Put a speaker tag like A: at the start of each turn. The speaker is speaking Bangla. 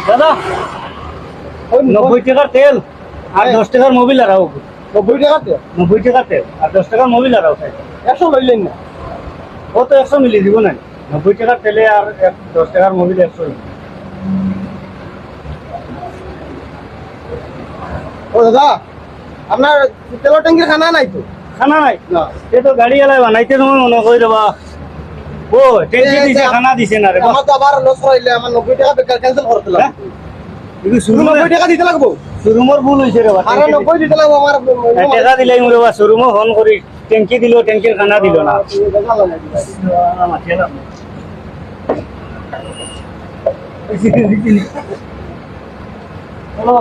A: দাদা ওই 90 টাকার তেল আর 10 টাকার মোবিল লাগাও।
B: 90 টাকা তেল
A: 90 টাকার তেল আর 10 টাকার মোবিল লাগাও।
B: 100 লইলেন না?
A: ও তো 100 মিলি দিব না। 90 টাকার তেলে আর 10 টাকার মোবিল 100।
B: ও দাদা, আপনার তেলের ট্যাঙ্কির খানা নাই তো?
A: খানা নাই
B: না।
A: এ তো গাড়ি এলাই বানাইতে তুমি মনে কই দেবা। ও ট্যাঙ্কি দিছে, খানা দিছে না রে।
B: আমার তো আবার লস হইলে আমার 90 টাকা বেকার ক্যান্সেল করতে
A: হ্যাঁ?
B: লাগবে।
A: কিন্তু
B: শুধু 90 টাকা দিতে লাগবো?
A: শোরুমের ভুল হইছে রে।
B: আরে 90 দিতে লাগবো আমার।
A: টাকা দিলাই মোরে বা শোরুমও ফোন করি ট্যাঙ্কি দিল, ট্যাঙ্কির খানা দিল না। হ্যালো।